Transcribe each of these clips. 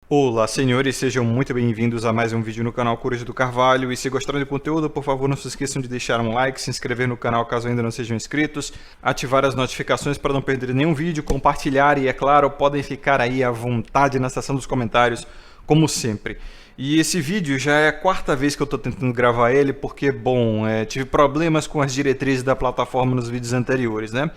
Olá, senhores, sejam muito bem-vindos a mais um vídeo no canal Coruja do Carvalho. E se gostaram do conteúdo, por favor, não se esqueçam de deixar um like, se inscrever no canal caso ainda não sejam inscritos, ativar as notificações para não perder nenhum vídeo, compartilhar e, é claro, podem ficar aí à vontade na seção dos comentários, como sempre. E esse vídeo já é a quarta vez que eu estou tentando gravar ele, porque, bom, tive problemas com as diretrizes da plataforma nos vídeos anteriores, né?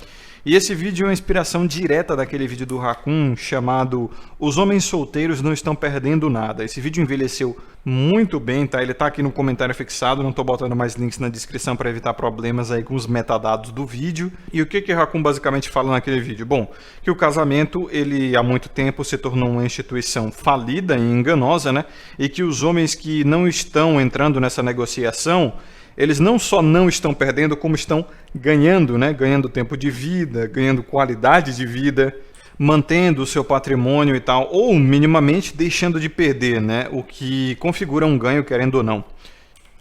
E esse vídeo é uma inspiração direta daquele vídeo do Raccoon chamado Os Homens Solteiros Não Estão Perdendo Nada. Esse vídeo envelheceu muito bem, tá? Ele tá aqui no comentário fixado, não tô botando mais links na descrição para evitar problemas aí com os metadados do vídeo. E o que o Raccoon basicamente fala naquele vídeo? Bom, que o casamento, ele há muito tempo se tornou uma instituição falida e enganosa, né? E que os homens que não estão entrando nessa negociação, eles não só não estão perdendo, como estão ganhando, né? Ganhando tempo de vida, ganhando qualidade de vida, mantendo o seu patrimônio e tal, ou minimamente deixando de perder, né? O que configura um ganho, querendo ou não.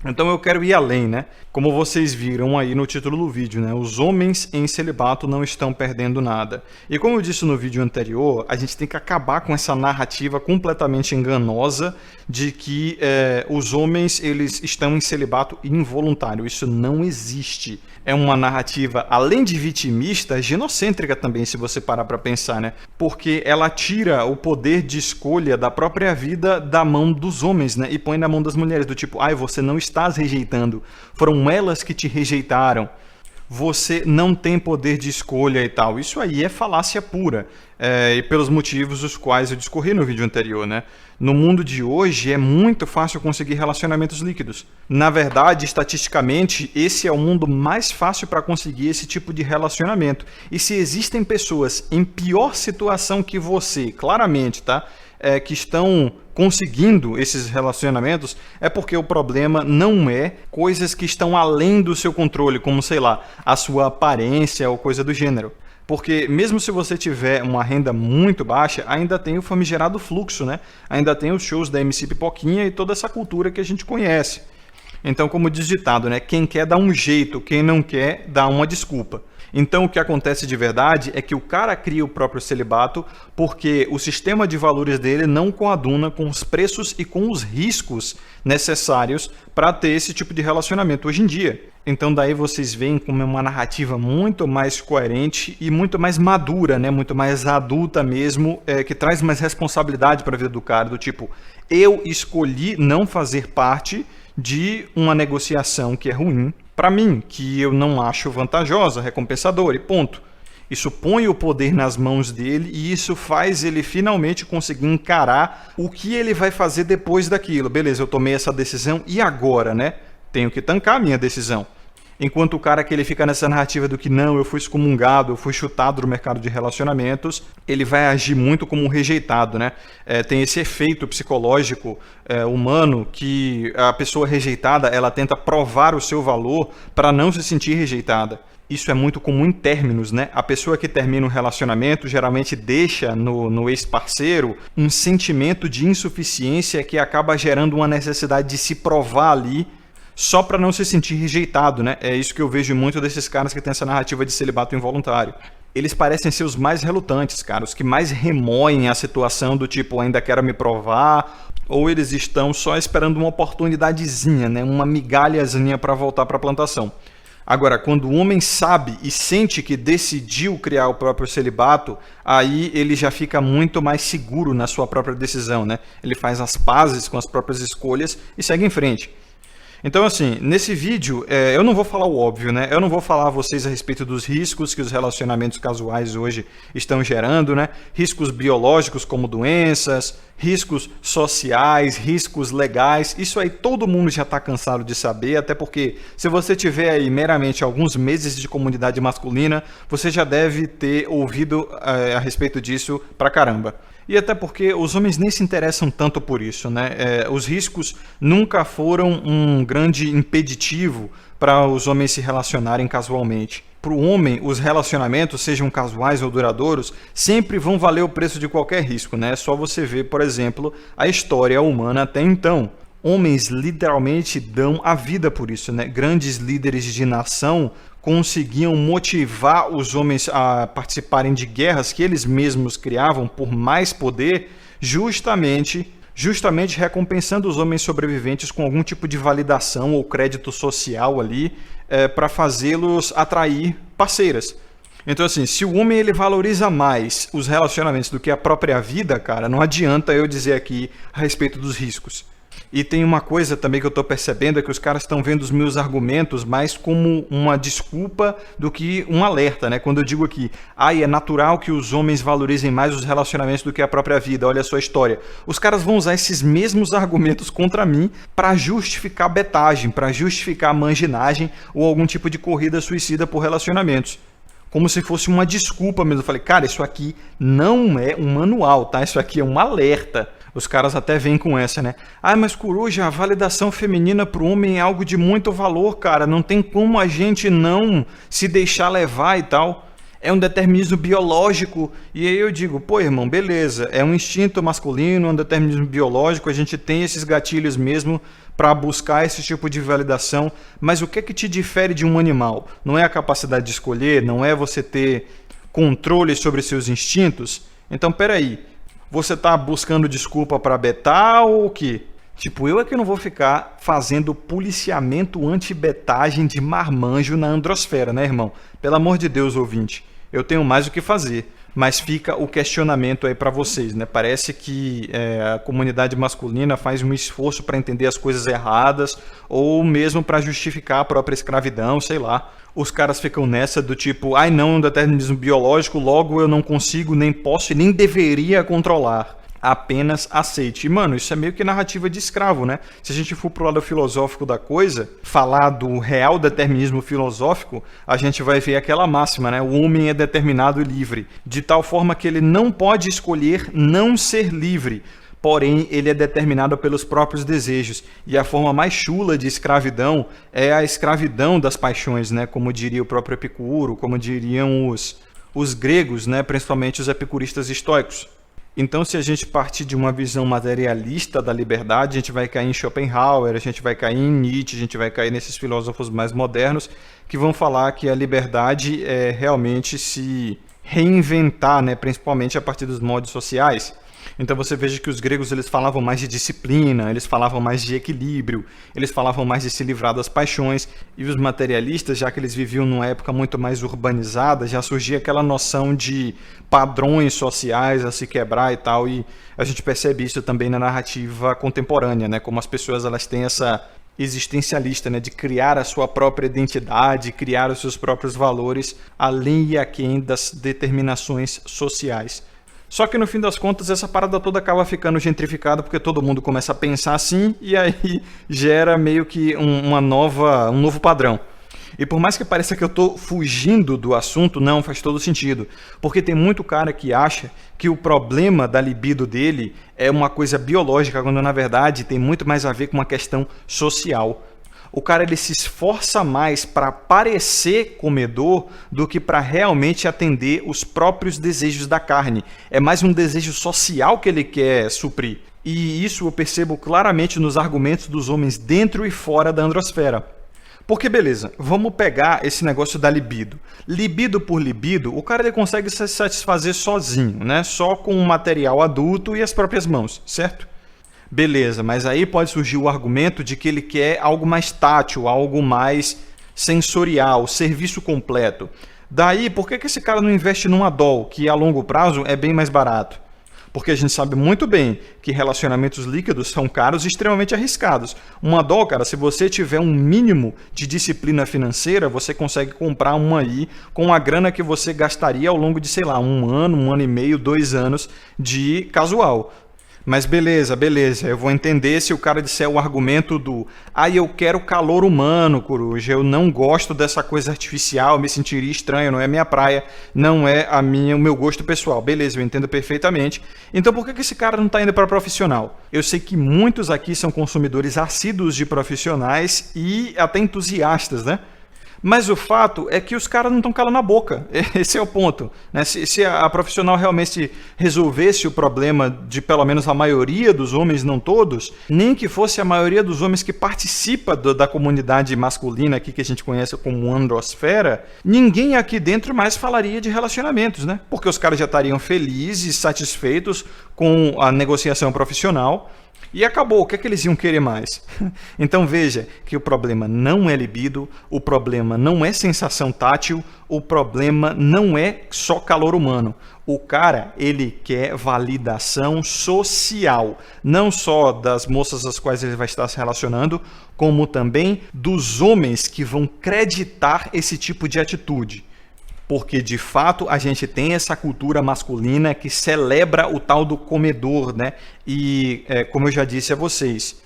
Então eu quero ir além, né? Como vocês viram aí no título do vídeo, né? Os homens em celibato não estão perdendo nada. E como eu disse no vídeo anterior, a gente tem que acabar com essa narrativa completamente enganosa de que os homens eles estão em celibato involuntário. Isso não existe. É uma narrativa, além de vitimista, genocêntrica também, se você parar para pensar, né? Porque ela tira o poder de escolha da própria vida da mão dos homens, né? E põe na mão das mulheres, do tipo, você não está as rejeitando, foram elas que te rejeitaram, você não tem poder de escolha e tal. Isso aí é falácia pura, e pelos motivos os quais eu discorri no vídeo anterior, né? No mundo de hoje é muito fácil conseguir relacionamentos líquidos. Na verdade, estatisticamente, esse é o mundo mais fácil para conseguir esse tipo de relacionamento. E se existem pessoas em pior situação que você, claramente, tá? Que estão conseguindo esses relacionamentos, é porque o problema não é coisas que estão além do seu controle, como, sei lá, a sua aparência ou coisa do gênero. Porque mesmo se você tiver uma renda muito baixa, ainda tem o famigerado fluxo, né? Ainda tem os shows da MC Pipoquinha e toda essa cultura que a gente conhece. Então, como diz ditado, né? Quem quer dá um jeito, quem não quer dá uma desculpa. Então, o que acontece de verdade é que o cara cria o próprio celibato porque o sistema de valores dele não coaduna com os preços e com os riscos necessários para ter esse tipo de relacionamento hoje em dia. Então, daí vocês veem como é uma narrativa muito mais coerente e muito mais madura, né? Muito mais adulta mesmo, que traz mais responsabilidade para a vida do cara, do tipo, eu escolhi não fazer parte de uma negociação que é ruim para mim, que eu não acho vantajosa, recompensadora e ponto. Isso põe o poder nas mãos dele e isso faz ele finalmente conseguir encarar o que ele vai fazer depois daquilo. Beleza, eu tomei essa decisão e agora, né? Tenho que tancar a minha decisão. Enquanto o cara que ele fica nessa narrativa do que não, eu fui excomungado, eu fui chutado do mercado de relacionamentos, ele vai agir muito como um rejeitado, né? Tem esse efeito psicológico humano que a pessoa rejeitada, ela tenta provar o seu valor para não se sentir rejeitada. Isso é muito comum em términos, né? A pessoa que termina um relacionamento geralmente deixa no ex-parceiro um sentimento de insuficiência que acaba gerando uma necessidade de se provar ali só para não se sentir rejeitado, né? É isso que eu vejo muito desses caras que tem essa narrativa de celibato involuntário. Eles parecem ser os mais relutantes, cara, os que mais remoem a situação do tipo, ainda quero me provar, ou eles estão só esperando uma oportunidadezinha, né? Uma migalhazinha para voltar para a plantação. Agora, quando o homem sabe e sente que decidiu criar o próprio celibato, aí ele já fica muito mais seguro na sua própria decisão, né? Ele faz as pazes com as próprias escolhas e segue em frente. Então, assim, nesse vídeo, eu não vou falar o óbvio, né? Eu não vou falar a vocês a respeito dos riscos que os relacionamentos casuais hoje estão gerando, né? Riscos biológicos como doenças, riscos sociais, riscos legais. Isso aí todo mundo já está cansado de saber, até porque se você tiver aí meramente alguns meses de comunidade masculina, você já deve ter ouvido a respeito disso pra caramba. E até porque os homens nem se interessam tanto por isso, né? Os riscos nunca foram um grande impeditivo para os homens se relacionarem casualmente. Para o homem, os relacionamentos, sejam casuais ou duradouros, sempre vão valer o preço de qualquer risco, né? É só você ver, por exemplo, a história humana até então. Homens literalmente dão a vida por isso, né? Grandes líderes de nação conseguiam motivar os homens a participarem de guerras que eles mesmos criavam por mais poder, justamente recompensando os homens sobreviventes com algum tipo de validação ou crédito social ali, para fazê-los atrair parceiras. Então, assim, se o homem ele valoriza mais os relacionamentos do que a própria vida, cara, não adianta eu dizer aqui a respeito dos riscos. E tem uma coisa também que eu estou percebendo, é que os caras estão vendo os meus argumentos mais como uma desculpa do que um alerta, né? Quando eu digo aqui, é natural que os homens valorizem mais os relacionamentos do que a própria vida, olha a sua história. Os caras vão usar esses mesmos argumentos contra mim para justificar betagem, para justificar manginagem ou algum tipo de corrida suicida por relacionamentos. Como se fosse uma desculpa mesmo. Eu falei, cara, isso aqui não é um manual, tá? Isso aqui é um alerta. Os caras até vêm com essa, né? Mas Coruja, a validação feminina pro homem é algo de muito valor, cara. Não tem como a gente não se deixar levar e tal. É um determinismo biológico. E aí eu digo, pô, irmão, beleza. É um instinto masculino, um determinismo biológico. A gente tem esses gatilhos mesmo para buscar esse tipo de validação. Mas o que é que te difere de um animal? Não é a capacidade de escolher? Não é você ter controle sobre seus instintos? Então, peraí. Você tá buscando desculpa para betar ou o quê? Tipo, eu é que não vou ficar fazendo policiamento anti-betagem de marmanjo na androsfera, né, irmão? Pelo amor de Deus, ouvinte. Eu tenho mais o que fazer. Mas fica o questionamento aí para vocês, né? Parece que a comunidade masculina faz um esforço para entender as coisas erradas ou mesmo para justificar a própria escravidão, sei lá. Os caras ficam nessa do tipo, não, um determinismo biológico, logo eu não consigo, nem posso e nem deveria controlar. Apenas aceite. E, mano, isso é meio que narrativa de escravo, né? Se a gente for pro lado filosófico da coisa, falar do real determinismo filosófico, a gente vai ver aquela máxima, né? O homem é determinado e livre, de tal forma que ele não pode escolher não ser livre. Porém, ele é determinado pelos próprios desejos. E a forma mais chula de escravidão é a escravidão das paixões, né? Como diria o próprio Epicuro, como diriam os gregos, né? Principalmente os epicuristas estoicos. Então, se a gente partir de uma visão materialista da liberdade, a gente vai cair em Schopenhauer, a gente vai cair em Nietzsche, a gente vai cair nesses filósofos mais modernos que vão falar que a liberdade é realmente se reinventar, né? Principalmente a partir dos modos sociais. Então você veja que os gregos eles falavam mais de disciplina, eles falavam mais de equilíbrio, eles falavam mais de se livrar das paixões, e os materialistas, já que eles viviam numa época muito mais urbanizada, já surgia aquela noção de padrões sociais a se quebrar e tal, e a gente percebe isso também na narrativa contemporânea, né? Como as pessoas elas têm essa existencialista, né? De criar a sua própria identidade, criar os seus próprios valores, além e aquém das determinações sociais. Só que no fim das contas essa parada toda acaba ficando gentrificada porque todo mundo começa a pensar assim e aí gera meio que um novo padrão. E por mais que pareça que eu estou fugindo do assunto, não, faz todo sentido. Porque tem muito cara que acha que o problema da libido dele é uma coisa biológica, quando na verdade tem muito mais a ver com uma questão social. O cara ele se esforça mais para parecer comedor do que para realmente atender os próprios desejos da carne. É mais um desejo social que ele quer suprir. E isso eu percebo claramente nos argumentos dos homens dentro e fora da androsfera. Porque beleza, vamos pegar esse negócio da libido. Libido por libido, o cara ele consegue se satisfazer sozinho, né? Só com um material adulto e as próprias mãos, certo? Beleza, mas aí pode surgir o argumento de que ele quer algo mais tátil, algo mais sensorial, serviço completo. Daí, por que esse cara não investe numa doll, que a longo prazo é bem mais barato? Porque a gente sabe muito bem que relacionamentos líquidos são caros e extremamente arriscados. Uma doll, cara, se você tiver um mínimo de disciplina financeira, você consegue comprar uma aí com a grana que você gastaria ao longo de, sei lá, um ano e meio, 2 anos de casual. Mas beleza, eu vou entender se o cara disser o argumento do eu quero calor humano, coruja, eu não gosto dessa coisa artificial, me sentiria estranho, não é minha praia, não é o meu gosto pessoal. Beleza, eu entendo perfeitamente. Então por que esse cara não está indo para profissional? Eu sei que muitos aqui são consumidores assíduos de profissionais e até entusiastas, né? Mas o fato é que os caras não estão calando a boca. Esse é o ponto, né? Se a profissional realmente resolvesse o problema de pelo menos a maioria dos homens, não todos, nem que fosse a maioria dos homens que participa da comunidade masculina aqui que a gente conhece como androsfera, ninguém aqui dentro mais falaria de relacionamentos, né? Porque os caras já estariam felizes, satisfeitos com a negociação profissional. E acabou, o que é que eles iam querer mais? Então veja que o problema não é libido, o problema não é sensação tátil, o problema não é só calor humano. O cara, ele quer validação social, não só das moças às quais ele vai estar se relacionando, como também dos homens que vão creditar esse tipo de atitude. Porque, de fato, a gente tem essa cultura masculina que celebra o tal do comedor, né? E, como eu já disse a vocês,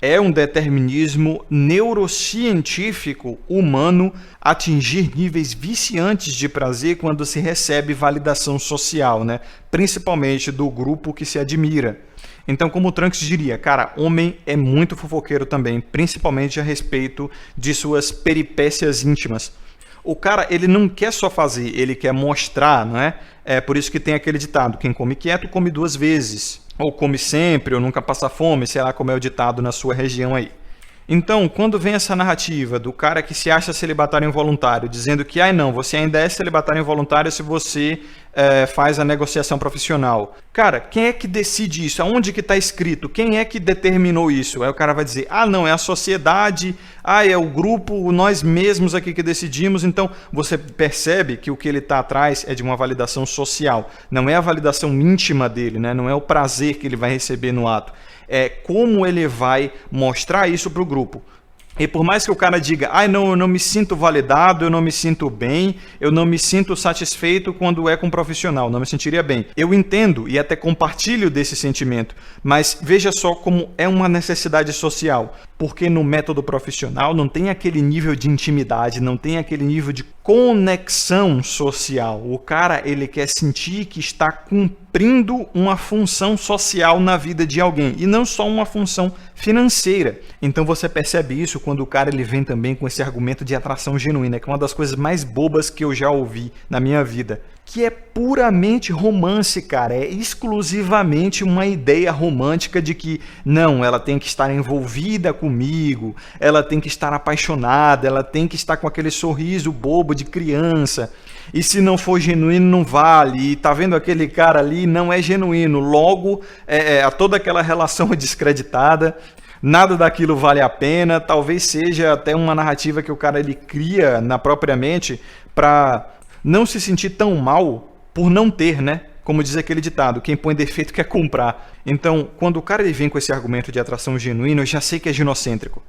é um determinismo neurocientífico humano atingir níveis viciantes de prazer quando se recebe validação social, né? Principalmente do grupo que se admira. Então, como o Trunks diria, cara, homem é muito fofoqueiro também, principalmente a respeito de suas peripécias íntimas. O cara, ele não quer só fazer, ele quer mostrar, não é? É por isso que tem aquele ditado, quem come quieto come duas vezes. Ou come sempre, ou nunca passa fome, sei lá como é o ditado na sua região aí. Então, quando vem essa narrativa do cara que se acha celibatário involuntário, dizendo que, não, você ainda é celibatário involuntário se você faz a negociação profissional. Cara, quem é que decide isso? Aonde que está escrito? Quem é que determinou isso? Aí o cara vai dizer, não, é a sociedade, é o grupo, nós mesmos aqui que decidimos. Então, você percebe que o que ele está atrás é de uma validação social. Não é a validação íntima dele, né? Não é o prazer que ele vai receber no ato. É como ele vai mostrar isso para o grupo. E por mais que o cara diga, não, eu não me sinto validado, eu não me sinto bem, eu não me sinto satisfeito quando é com um profissional, não me sentiria bem. Eu entendo e até compartilho desse sentimento, mas veja só como é uma necessidade social. Porque no método profissional não tem aquele nível de intimidade, não tem aquele nível de conexão social. O cara, ele quer sentir que está cumprindo uma função social na vida de alguém e não só uma função financeira. Então você percebe isso quando o cara ele vem também com esse argumento de atração genuína, que é uma das coisas mais bobas que eu já ouvi na minha vida. Que é puramente romance, cara. É exclusivamente uma ideia romântica de que, não, ela tem que estar envolvida comigo, ela tem que estar apaixonada, ela tem que estar com aquele sorriso bobo de criança. E se não for genuíno, não vale. E tá vendo aquele cara ali, não é genuíno. Logo, toda aquela relação é descreditada. Nada daquilo vale a pena. Talvez seja até uma narrativa que o cara ele cria na própria mente para não se sentir tão mal por não ter, né? Como diz aquele ditado, quem põe defeito quer comprar. Então, quando o cara ele vem com esse argumento de atração genuína, eu já sei que é ginocêntrico.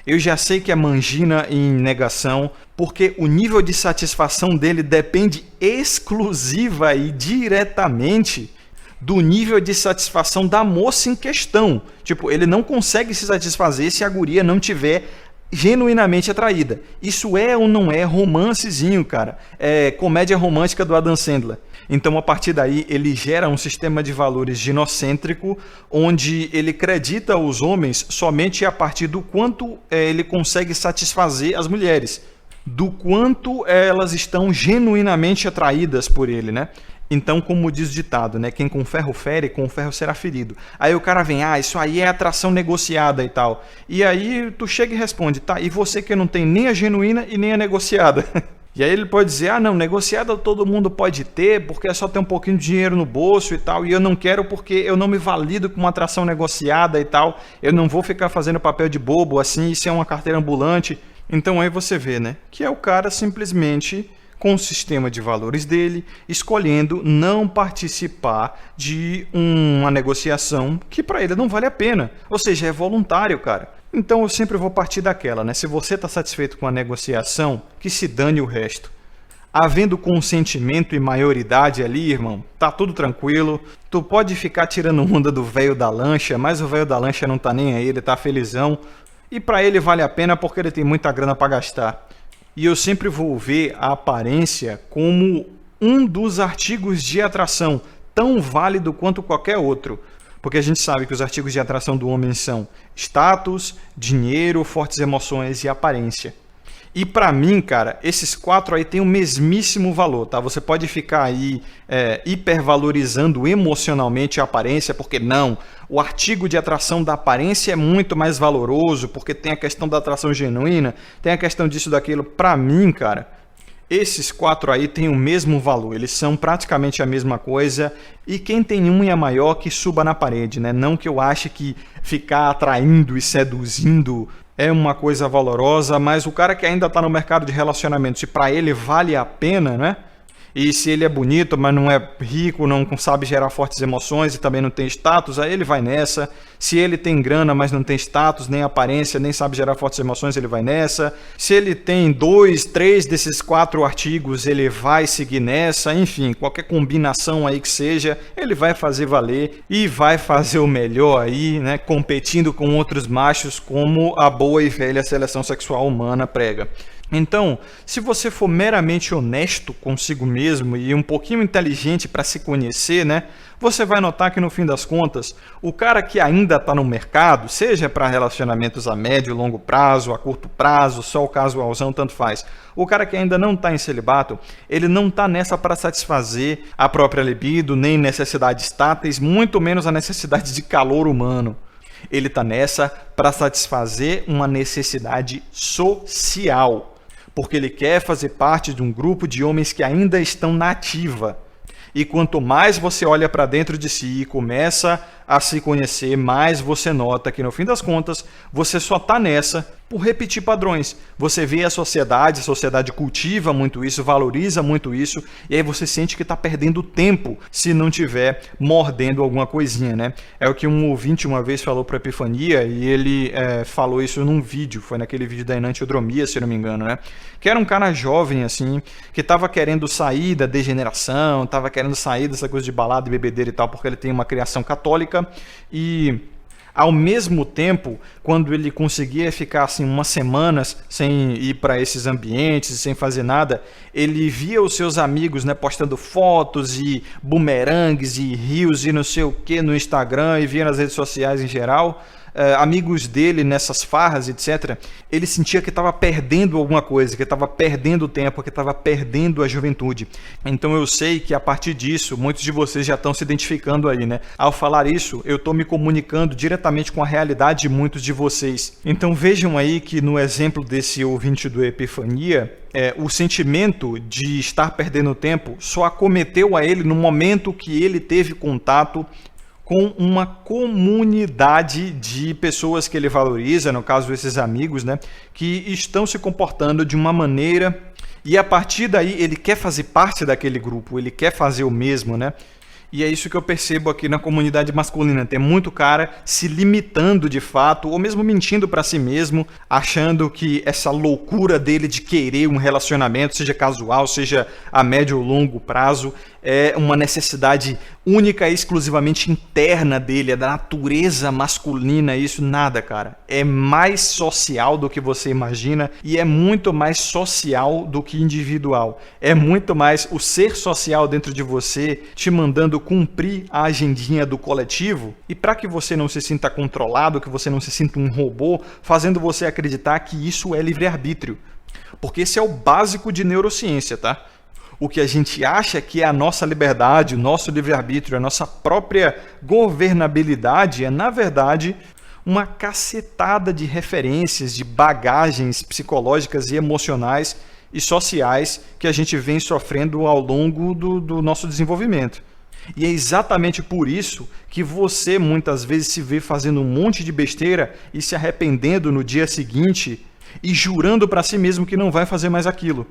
Eu já sei que é mangina em negação, porque o nível de satisfação dele depende exclusiva e diretamente do nível de satisfação da moça em questão. Tipo, ele não consegue se satisfazer se a guria não tiver genuinamente atraída. Isso é ou não é romancezinho, cara? É comédia romântica do Adam Sandler. Então, a partir daí, ele gera um sistema de valores ginocêntrico, onde ele acredita os homens somente a partir do quanto ele consegue satisfazer as mulheres, do quanto elas estão genuinamente atraídas por ele, né? Então, como diz o ditado, né? Quem com ferro fere, com ferro será ferido. Aí o cara vem, isso aí é atração negociada e tal. E aí tu chega e responde, tá, e você que não tem nem a genuína e nem a negociada? E aí ele pode dizer, não, negociada todo mundo pode ter, porque é só ter um pouquinho de dinheiro no bolso e tal, e eu não quero porque eu não me valido com uma atração negociada e tal, eu não vou ficar fazendo papel de bobo assim, isso é uma carteira ambulante. Então aí você vê, né, que é o cara simplesmente com o sistema de valores dele, escolhendo não participar de uma negociação que para ele não vale a pena, ou seja, é voluntário, cara. Então eu sempre vou partir daquela, né? Se você está satisfeito com a negociação, que se dane o resto. Havendo consentimento e maioridade ali, irmão, tá tudo tranquilo. Tu pode ficar tirando onda do velho da lancha, mas o velho da lancha não tá nem aí, ele tá felizão. E para ele vale a pena porque ele tem muita grana para gastar. E eu sempre vou ver a aparência como um dos artigos de atração, tão válido quanto qualquer outro. Porque a gente sabe que os artigos de atração do homem são status, dinheiro, fortes emoções e aparência. E pra mim, cara, esses 4 aí têm o mesmíssimo valor, tá? Você pode ficar aí hipervalorizando emocionalmente a aparência, porque não, o artigo de atração da aparência é muito mais valoroso, porque tem a questão da atração genuína, tem a questão disso, daquilo. Pra mim, cara, esses 4 aí têm o mesmo valor, eles são praticamente a mesma coisa, e quem tem unha maior que suba na parede, né? Não que eu ache que ficar atraindo e seduzindo é uma coisa valorosa, mas o cara que ainda está no mercado de relacionamento, se para ele vale a pena, né? E se ele é bonito, mas não é rico, não sabe gerar fortes emoções e também não tem status, aí ele vai nessa. Se ele tem grana, mas não tem status, nem aparência, nem sabe gerar fortes emoções, ele vai nessa. Se ele tem 2, 3 desses 4 artigos, ele vai seguir nessa. Enfim, qualquer combinação aí que seja, ele vai fazer valer e vai fazer o melhor aí, né? Competindo com outros machos, como a boa e velha seleção sexual humana prega. Então, se você for meramente honesto consigo mesmo e um pouquinho inteligente para se conhecer, né, você vai notar que no fim das contas, o cara que ainda está no mercado, seja para relacionamentos a médio e longo prazo, a curto prazo, só o casualzão, tanto faz. O cara que ainda não está em celibato, ele não está nessa para satisfazer a própria libido, nem necessidades táteis, muito menos a necessidade de calor humano. Ele está nessa para satisfazer uma necessidade social, porque ele quer fazer parte de um grupo de homens que ainda estão na ativa. E quanto mais você olha para dentro de si e começa a se conhecer, mais você nota que, no fim das contas, você só está nessa por repetir padrões. Você vê a sociedade cultiva muito isso, valoriza muito isso, e aí você sente que está perdendo tempo se não tiver mordendo alguma coisinha, né? É o que um ouvinte uma vez falou para a Epifania, e ele falou isso num vídeo, foi naquele vídeo da enantiodromia, se não me engano, né? Que era um cara jovem, assim, que estava querendo sair da degeneração, estava querendo sair dessa coisa de balada e bebedeira e tal, porque ele tem uma criação católica, e ao mesmo tempo, quando ele conseguia ficar assim umas semanas sem ir para esses ambientes, sem fazer nada, ele via os seus amigos, né, postando fotos e bumerangues e rios e não sei o que no Instagram, e via nas redes sociais em geral, amigos dele nessas farras, etc. Ele sentia que estava perdendo alguma coisa, que estava perdendo tempo, que estava perdendo a juventude. Então eu sei que a partir disso, muitos de vocês já estão se identificando aí, né? Ao falar isso, eu estou me comunicando diretamente com a realidade de muitos de vocês. Então vejam aí que no exemplo desse ouvinte do Epifania, o sentimento de estar perdendo tempo só acometeu a ele no momento que ele teve contato com uma comunidade de pessoas que ele valoriza, no caso esses amigos, né, que estão se comportando de uma maneira, e a partir daí ele quer fazer parte daquele grupo, ele quer fazer o mesmo, né? E é isso que eu percebo aqui na comunidade masculina. Tem muito cara se limitando de fato, ou mesmo mentindo para si mesmo, achando que essa loucura dele de querer um relacionamento, seja casual, seja a médio ou longo prazo, é uma necessidade única e exclusivamente interna dele, é da natureza masculina. Isso nada, cara. É mais social do que você imagina e é muito mais social do que individual. É muito mais o ser social dentro de você te mandando cumprir a agendinha do coletivo, e para que você não se sinta controlado, que você não se sinta um robô, fazendo você acreditar que isso é livre-arbítrio. Porque esse é o básico de neurociência, tá? O que a gente acha que é a nossa liberdade, o nosso livre-arbítrio, a nossa própria governabilidade é, na verdade, uma cacetada de referências, de bagagens psicológicas e emocionais e sociais que a gente vem sofrendo ao longo do nosso desenvolvimento. E é exatamente por isso que você muitas vezes se vê fazendo um monte de besteira e se arrependendo no dia seguinte e jurando para si mesmo que não vai fazer mais aquilo.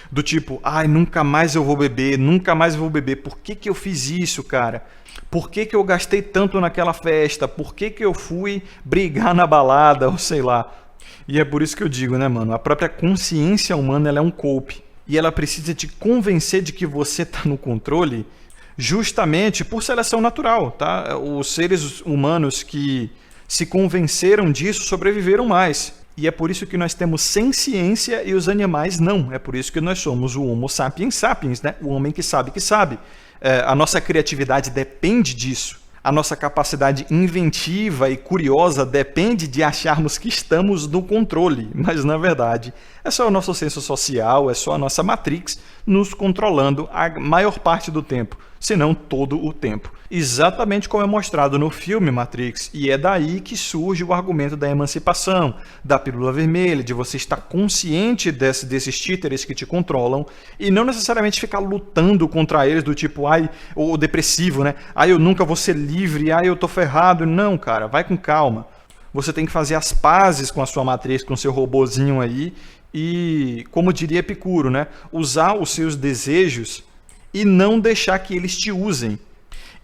Do tipo, ai, nunca mais eu vou beber, nunca mais eu vou beber. Por que que eu fiz isso, cara? Por que que eu gastei tanto naquela festa? Por que que eu fui brigar na balada? Ou sei lá. E é por isso que eu digo, né, mano? A própria consciência humana, ela é um golpe. E ela precisa te convencer de que você tá no controle justamente por seleção natural, tá? Os seres humanos que se convenceram disso sobreviveram mais. E é por isso que nós temos ciência e os animais não. É por isso que nós somos o Homo sapiens sapiens, né? O homem que sabe que sabe. A nossa criatividade depende disso. A nossa capacidade inventiva e curiosa depende de acharmos que estamos no controle, mas na verdade é só o nosso senso social, é só a nossa Matrix nos controlando a maior parte do tempo, se não todo o tempo. Exatamente como é mostrado no filme Matrix, e é daí que surge o argumento da emancipação, da pílula vermelha, de você estar consciente desses títeres que te controlam e não necessariamente ficar lutando contra eles do tipo, ai, ou depressivo, né? Ai, eu nunca vou ser livre, ai, eu tô ferrado. Não, cara, vai com calma. Você tem que fazer as pazes com a sua Matrix, com o seu robozinho aí e, como diria Epicuro, né? Usar os seus desejos e não deixar que eles te usem.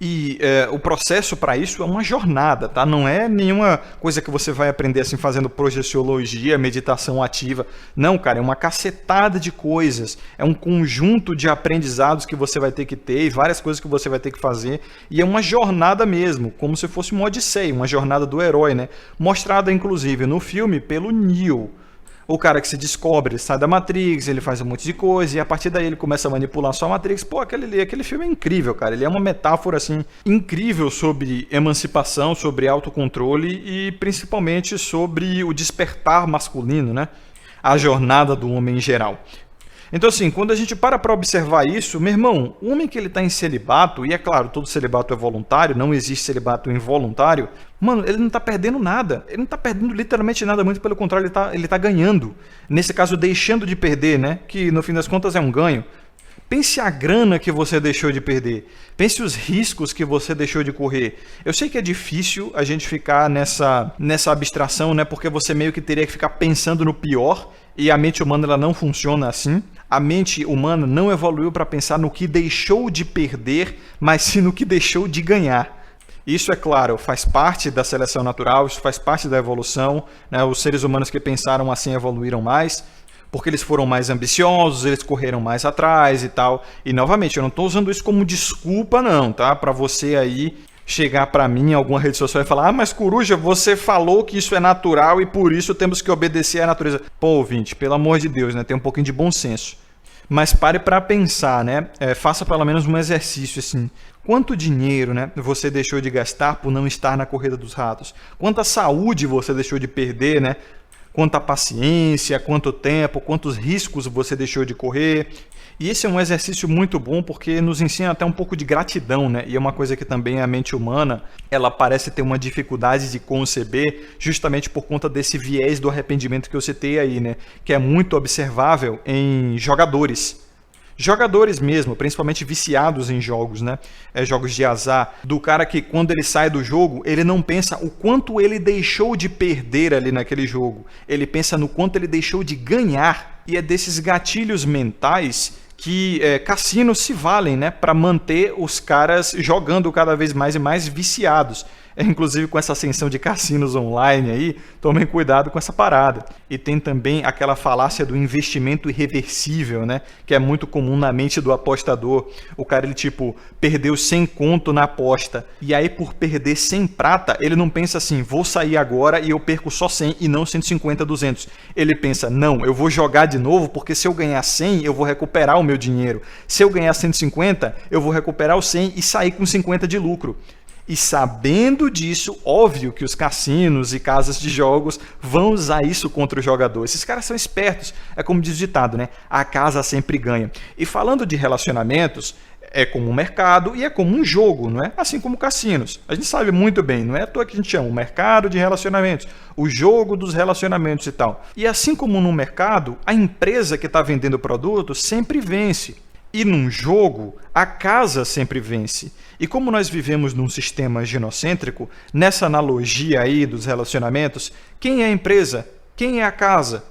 E o processo para isso é uma jornada, tá? Não é nenhuma coisa que você vai aprender assim fazendo projeciologia, meditação ativa. Não, cara, é uma cacetada de coisas. É um conjunto de aprendizados que você vai ter que ter e várias coisas que você vai ter que fazer. E é uma jornada mesmo, como se fosse uma odisseia, uma jornada do herói, né? Mostrada, inclusive, no filme pelo Neo. O cara que se descobre, ele sai da Matrix, ele faz um monte de coisa, e a partir daí ele começa a manipular sua Matrix. Pô, aquele filme é incrível, cara. Ele é uma metáfora, assim, incrível sobre emancipação, sobre autocontrole e principalmente sobre o despertar masculino, né? A jornada do homem em geral. Então, assim, quando a gente para observar isso, meu irmão, o homem que ele está em celibato, e é claro, todo celibato é voluntário, não existe celibato involuntário, mano, ele não está perdendo nada. Ele não está perdendo literalmente nada, muito pelo contrário, ele tá ganhando. Nesse caso, deixando de perder, né? Que no fim das contas é um ganho. Pense a grana que você deixou de perder. Pense os riscos que você deixou de correr. Eu sei que é difícil a gente ficar nessa abstração, né? Porque você meio que teria que ficar pensando no pior, e a mente humana ela não funciona assim. A mente humana não evoluiu para pensar no que deixou de perder, mas sim no que deixou de ganhar. Isso, é claro, faz parte da seleção natural, isso faz parte da evolução, né? Os seres humanos que pensaram assim evoluíram mais, porque eles foram mais ambiciosos, eles correram mais atrás e tal. E, novamente, eu não estou usando isso como desculpa, não, tá? Para você aí chegar para mim em alguma rede social e falar: ah, mas Coruja, você falou que isso é natural e por isso temos que obedecer à natureza. Pô, ouvinte, pelo amor de Deus, né? Tem um pouquinho de bom senso. Mas pare para pensar, né? Faça pelo menos um exercício assim. Quanto dinheiro, né, você deixou de gastar por não estar na corrida dos ratos? Quanta saúde você deixou de perder, né? Quanta paciência, quanto tempo, quantos riscos você deixou de correr. E esse é um exercício muito bom porque nos ensina até um pouco de gratidão, né? E é uma coisa que também a mente humana, ela parece ter uma dificuldade de conceber justamente por conta desse viés do arrependimento que eu citei aí, né? Que é muito observável em jogadores. Jogadores mesmo, principalmente viciados em jogos, né? Jogos de azar, do cara que quando ele sai do jogo, ele não pensa o quanto ele deixou de perder ali naquele jogo. Ele pensa no quanto ele deixou de ganhar. E é desses gatilhos mentais que cassinos se valem, né, para manter os caras jogando cada vez mais e mais viciados. Inclusive com essa ascensão de cassinos online aí, tomem cuidado com essa parada. E tem também aquela falácia do investimento irreversível, né, que é muito comum na mente do apostador. O cara, ele tipo, perdeu 100 conto na aposta, e aí por perder 100 prata, ele não pensa assim, vou sair agora e eu perco só 100 e não 150, 200. Ele pensa, não, eu vou jogar de novo, porque se eu ganhar 100, eu vou recuperar o meu dinheiro. Se eu ganhar 150, eu vou recuperar o 100 e sair com 50 de lucro. E sabendo disso, óbvio que os cassinos e casas de jogos vão usar isso contra o jogador. Esses caras são espertos. É como diz o ditado, né? A casa sempre ganha. E falando de relacionamentos, é como um mercado e é como um jogo, não é? Assim como cassinos. A gente sabe muito bem, não é à toa que a gente chama o mercado de relacionamentos, o jogo dos relacionamentos e tal. E assim como no mercado, a empresa que está vendendo o produto sempre vence. E num jogo, a casa sempre vence. E como nós vivemos num sistema genocêntrico, nessa analogia aí dos relacionamentos, quem é a empresa? Quem é a casa?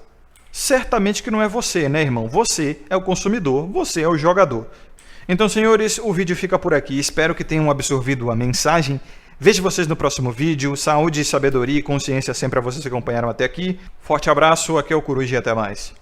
Certamente que não é você, né, irmão? Você é o consumidor, você é o jogador. Então, senhores, o vídeo fica por aqui. Espero que tenham absorvido a mensagem. Vejo vocês no próximo vídeo. Saúde, sabedoria e consciência sempre a vocês que acompanharam até aqui. Forte abraço, aqui é o Coruja e até mais.